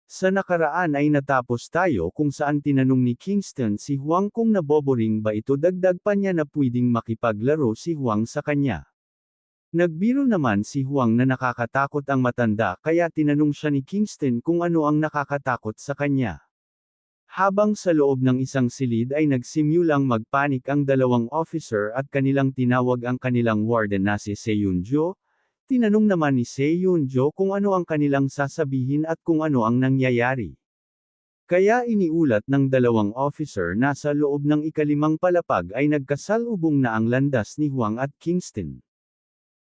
Sa nakaraan ay natapos tayo kung saan tinanong ni Kingston si Huang kung naboboring ba ito, dagdag pa niya na pwedeng makipaglaro si Huang sa kanya. Nagbiro naman si Huang na nakakatakot ang matanda kaya tinanong siya ni Kingston kung ano ang nakakatakot sa kanya. Habang sa loob ng isang silid ay nagsimulang magpanik ang dalawang officer at kanilang tinawag ang kanilang warden na si Seiyunjo. Tinanong naman ni Seiyunjo kung ano ang kanilang sasabihin at kung ano ang nangyayari. Kaya iniulat ng dalawang officer na sa loob ng ikalimang palapag ay nagkasalubong na ang landas ni Huang at Kingston.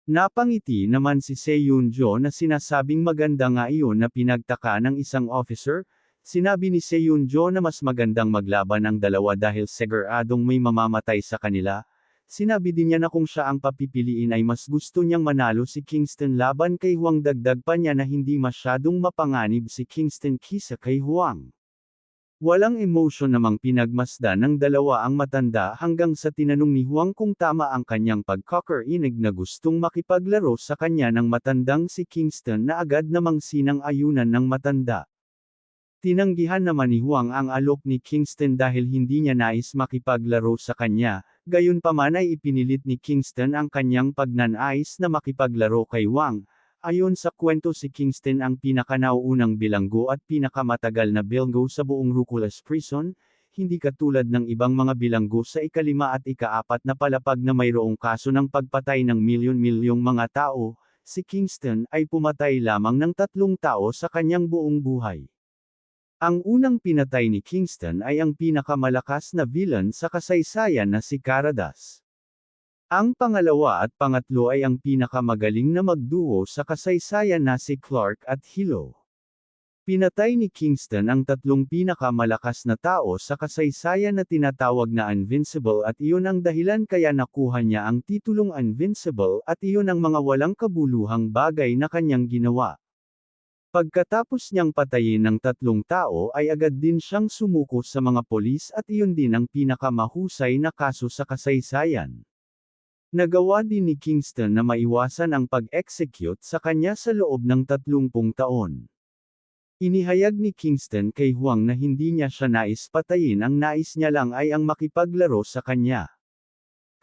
Napangiti naman si Seiyunjo na sinasabing maganda nga iyon na pinagtaka ng isang officer. Sinabi ni Seiyunjo na mas magandang maglaban ang dalawa dahil siguradong may mamamatay sa kanila. Sinabi din niya na kung siya ang papipiliin ay mas gusto niyang manalo si Kingston laban kay Huang, dagdag pa niya na hindi masyadong mapanganib si Kingston kisa kay Huang. Walang emosyon namang pinagmasdan ng dalawa ang matanda hanggang sa tinanong ni Huang kung tama ang kanyang pagkakarinig na gustong makipaglaro sa kanya ng matandang si Kingston na agad namang sinang-ayunan ng matanda. Tinanggihan naman ni Huang ang alok ni Kingston dahil hindi niya nais makipaglaro sa kanya, gayunpaman ay ipinilit ni Kingston ang kanyang pagnanais na makipaglaro kay Huang. Ayon sa kwento, si Kingston ang pinakanauunang bilanggo at pinakamatagal na bilanggo sa buong Rukulas Prison, hindi katulad ng ibang mga bilanggo sa ikalima at ikaapat na palapag na mayroong kaso ng pagpatay ng milyon-milyong mga tao. Si Kingston ay pumatay lamang ng 3 tao sa kanyang buong buhay. Ang unang pinatay ni Kingston ay ang pinakamalakas na villain sa kasaysayan na si Caradas. Ang pangalawa at pangatlo ay ang pinakamagaling na magduo sa kasaysayan na si Clark at Hilo. Pinatay ni Kingston ang 3 pinakamalakas na tao sa kasaysayan na tinatawag na Invincible at iyon ang dahilan kaya nakuha niya ang titulong Invincible at iyon ang mga walang kabuluhang bagay na kanyang ginawa. Pagkatapos niyang patayin ng 3 tao ay agad din siyang sumuko sa mga polis at iyon din ang pinakamahusay na kaso sa kasaysayan. Nagawa din ni Kingston na maiwasan ang pag-execute sa kanya sa loob ng 30 taon. Inihayag ni Kingston kay Huang na hindi niya siya nais patayin, ang nais niya lang ay ang makipaglaro sa kanya.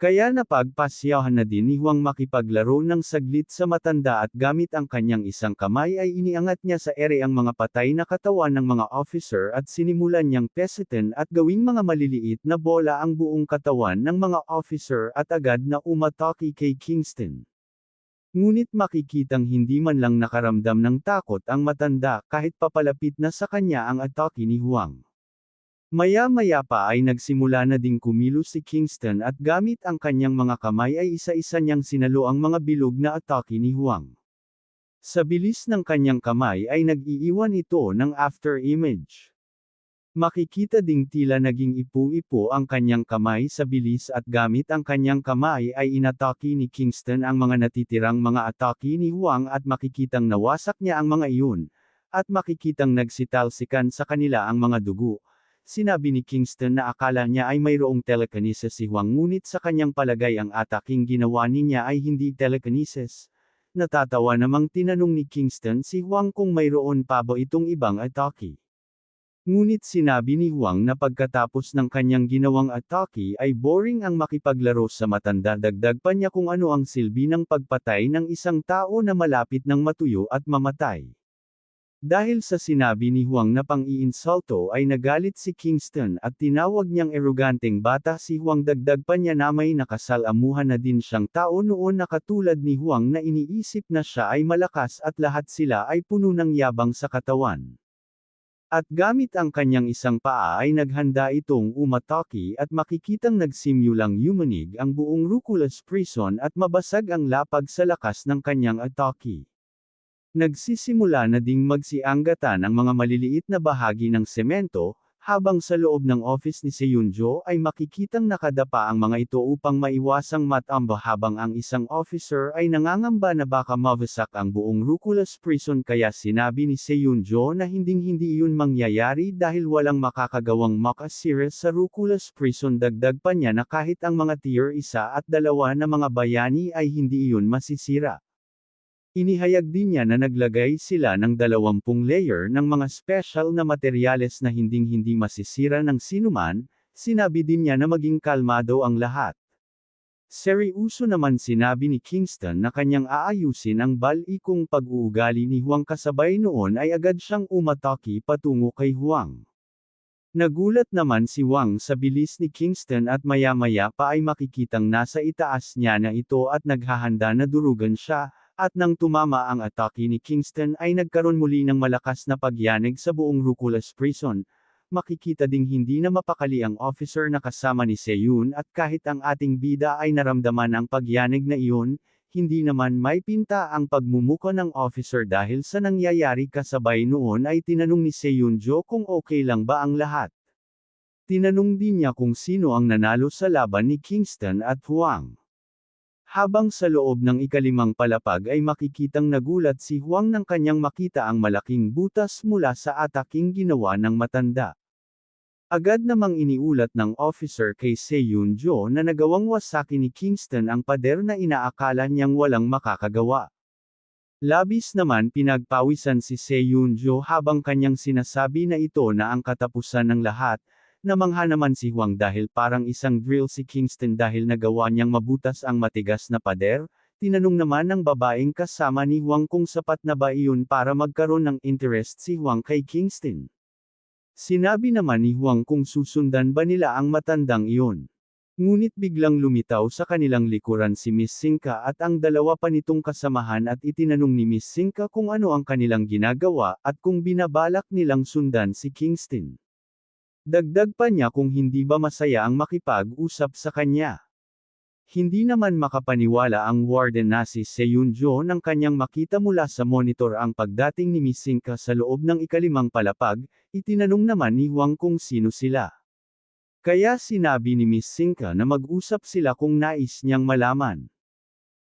Kaya napagpasyahan na din ni Huang makipaglaro ng saglit sa matanda at gamit ang kanyang isang kamay ay iniangat niya sa ere ang mga patay na katawan ng mga officer at sinimulan niyang pesetin at gawing mga maliliit na bola ang buong katawan ng mga officer at agad na umatake kay Kingston. Ngunit makikitang hindi man lang nakaramdam ng takot ang matanda kahit papalapit na sa kanya ang atake ni Huang. Maya-maya pa ay nagsimula na ding kumilos si Kingston at gamit ang kanyang mga kamay ay isa-isa niyang sinalo ang mga bilog na atake ni Huang. Sa bilis ng kanyang kamay ay nag-iiwan ito ng after image. Makikita ding tila naging ipu-ipo ang kanyang kamay sa bilis at gamit ang kanyang kamay ay inatake ni Kingston ang mga natitirang mga atake ni Huang at makikitang nawasak niya ang mga iyon, at makikitang nagsitalsikan sa kanila ang mga dugo. Sinabi ni Kingston na akala niya ay mayroong telekinesis si Huang, ngunit sa kanyang palagay ang ataking ginawa niya ay hindi telekinesis. Natatawa namang tinanong ni Kingston si Huang kung mayroon pa ba itong ibang atake. Ngunit sinabi ni Huang na pagkatapos ng kanyang ginawang atake ay boring ang makipaglaro sa matanda, dagdag pa niya kung ano ang silbi ng pagpatay ng isang tao na malapit ng matuyo at mamatay. Dahil sa sinabi ni Huang na pang-iinsulto ay nagalit si Kingston at tinawag niyang aroganteng bata si Huang, dagdag pa niya na may nakasalamuhan na din siyang tao noon na katulad ni Huang na iniisip na siya ay malakas at lahat sila ay puno ng yabang sa katawan. At gamit ang kanyang isang paa ay naghanda itong umatake at makikitang nagsimulang yumanig ang buong Rukulas Prison at mabasag ang lapag sa lakas ng kanyang atake. Nagsisimula na ding magsianggatan ang mga maliliit na bahagi ng semento, habang sa loob ng office ni Seiyunjo ay makikitang nakadapa ang mga ito upang maiwasang matamba, habang ang isang officer ay nangangamba na baka mawasak ang buong Rukulas Prison, kaya sinabi ni Seiyunjo na hinding-hindi iyon mangyayari dahil walang makakagawang makasira sa Rukulas Prison, dagdag pa niya na kahit ang mga tier 1 at 2 na mga bayani ay hindi iyon masisira. Inihayag din niya na naglagay sila ng 20 layer ng mga special na materyales na hinding-hindi masisira ng sinuman, sinabi din niya na maging kalmado ang lahat. Seryoso naman sinabi ni Kingston na kanyang aayusin ang bal-ikong pag-uugali ni Huang kasabay noon ay agad siyang umatake patungo kay Huang. Nagulat naman si Huang sa bilis ni Kingston at maya-maya pa ay makikitang nasa itaas niya na ito at naghahanda na durugan siya, at nang tumama ang atake ni Kingston ay nagkaroon muli ng malakas na pagyanig sa buong Rukulas Prison. Makikita ding hindi na mapakali ang officer na kasama ni Seyun at kahit ang ating bida ay naramdaman ang pagyanig na iyon, hindi naman may pinta ang pagmumuka ng officer dahil sa nangyayari kasabay noon ay tinanong ni Seiyunjo kung okay lang ba ang lahat. Tinanong din niya kung sino ang nanalo sa laban ni Kingston at Huang. Habang sa loob ng ikalimang palapag ay makikitang nagulat si Huang nang kanyang makita ang malaking butas mula sa ataking ginawa ng matanda. Agad namang iniulat ng officer kay Seiyunjo na nagawang wasaki ni Kingston ang pader na inaakala niyang walang makakagawa. Labis naman pinagpawisan si Seiyunjo habang kanyang sinasabi na ito na ang katapusan ng lahat. Namangha naman si Huang dahil parang isang drill si Kingston dahil nagawa niyang mabutas ang matigas na pader. Tinanong naman ng babaeng kasama ni Huang kung sapat na ba iyon para magkaroon ng interest si Huang kay Kingston. Sinabi naman ni Huang kung susundan ba nila ang matandang iyon. Ngunit biglang lumitaw sa kanilang likuran si Miss Sinka at ang dalawa pa nitong kasamahan at itinanong ni Miss Sinka kung ano ang kanilang ginagawa at kung binabalak nilang sundan si Kingston. Dagdag pa niya kung hindi ba masaya ang makipag-usap sa kanya. Hindi naman makapaniwala ang warden na si Seiyunjo nang kanyang makita mula sa monitor ang pagdating ni Miss Sinka sa loob ng ikalimang palapag, itinanong naman ni Huang kung sino sila. Kaya sinabi ni Miss Sinka na mag-usap sila kung nais niyang malaman.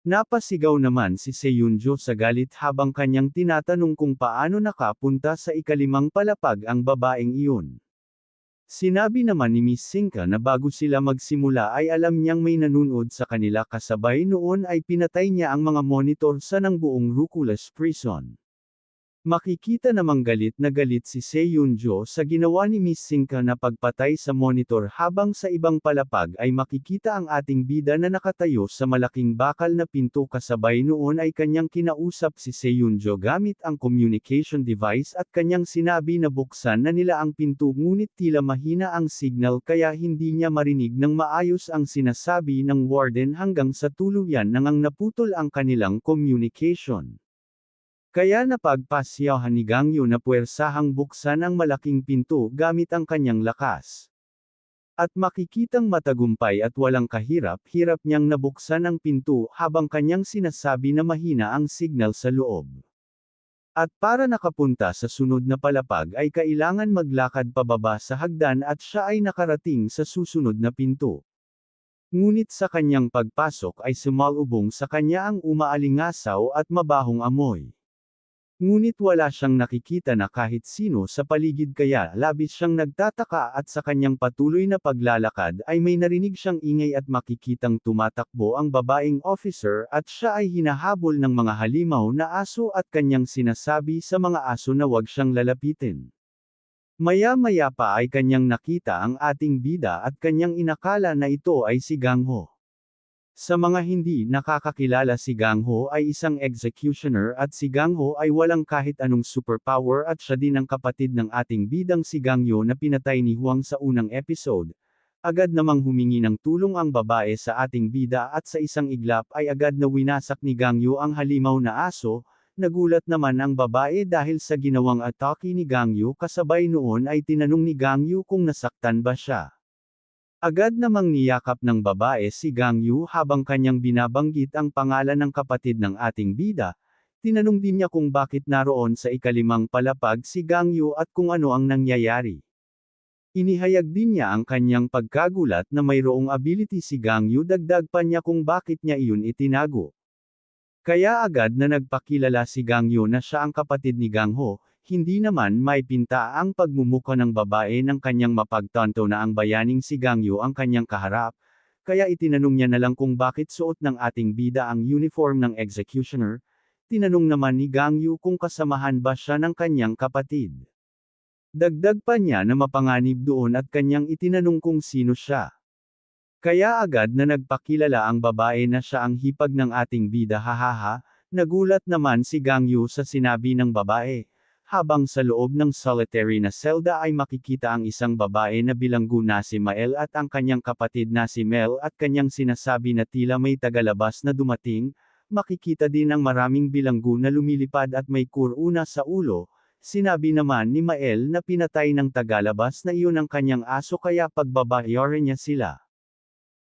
Napasigaw naman si Seiyunjo sa galit habang kanyang tinatanong kung paano nakapunta sa ikalimang palapag ang babaeng iyon. Sinabi naman ni Miss Sinka na bago sila magsimula ay alam niyang may nanonood sa kanila kasabay noon ay pinatay niya ang mga monitor sa ng buong Rukulas Prison. Makikita namang galit na galit si Seiyunjo sa ginawa ni Miss Sinka na pagpatay sa monitor habang sa ibang palapag ay makikita ang ating bida na nakatayo sa malaking bakal na pinto kasabay noon ay kanyang kinausap si Seiyunjo gamit ang communication device at kanyang sinabi na buksan na nila ang pinto ngunit tila mahina ang signal kaya hindi niya marinig ng maayos ang sinasabi ng warden hanggang sa tuluyan nang naputol ang kanilang communication. Kaya napagpasyahan ni Gangyo na puwersahang buksan ang malaking pinto gamit ang kanyang lakas. At makikitang matagumpay at walang kahirap-hirap niyang nabuksan ang pinto habang kanyang sinasabi na mahina ang signal sa loob. At para nakapunta sa sunod na palapag ay kailangan maglakad pababa sa hagdan at siya ay nakarating sa susunod na pinto. Ngunit sa kanyang pagpasok ay sumalubong sa kanya ang umaalingasaw at mabahong amoy. Ngunit wala siyang nakikita na kahit sino sa paligid kaya labis siyang nagtataka at sa kanyang patuloy na paglalakad ay may narinig siyang ingay at makikitang tumatakbo ang babaeng officer at siya ay hinahabol ng mga halimaw na aso at kanyang sinasabi sa mga aso na wag siyang lalapitin. Maya-maya pa ay kanyang nakita ang ating bida at kanyang inakala na ito ay si Gangho. Sa mga hindi nakakakilala si Gangho ay isang executioner at si Gangho ay walang kahit anong superpower at siya din ang kapatid ng ating bidang si Gangyo na pinatay ni Huang sa unang episode. Agad namang humingi ng tulong ang babae sa ating bida at sa isang iglap ay agad na winasak ni Gangyo ang halimaw na aso. Nagulat naman ang babae dahil sa ginawang atake ni Gangyo kasabay noon ay tinanong ni Gangyo kung nasaktan ba siya. Agad namang niyakap ng babae si Gangyu habang kanyang binabanggit ang pangalan ng kapatid ng ating bida. Tinanong din niya kung bakit naroon sa ikalimang palapag si Gangyu at kung ano ang nangyayari. Inihayag din niya ang kanyang pagkagulat na mayroong ability si Gangyu dagdag pa niya kung bakit niya iyon itinago. Kaya agad na nagpakilala si Gangyu na siya ang kapatid ni Gangho. Hindi naman may pinta ang pagmumuka ng babae ng kanyang mapagtanto na ang bayaning si Gangyo ang kanyang kaharap, kaya itinanong niya na lang kung bakit suot ng ating bida ang uniform ng executioner. Tinanong naman ni Gang Yu kung kasamahan ba siya ng kanyang kapatid. Dagdag pa niya na mapanganib doon at kanyang itinanong kung sino siya. Kaya agad na nagpakilala ang babae na siya ang hipag ng ating bida hahaha, nagulat naman si Gang Yu sa sinabi ng babae. Habang sa loob ng solitary na selda ay makikita ang isang babae na bilanggo na si Mael at ang kanyang kapatid na si Mel at kanyang sinasabi na tila may tagalabas na dumating, makikita din ang maraming bilanggo na lumilipad at may kuruna sa ulo. Sinabi naman ni Mael na pinatay ng tagalabas na iyon ang kanyang aso kaya pagbabayaran niya sila.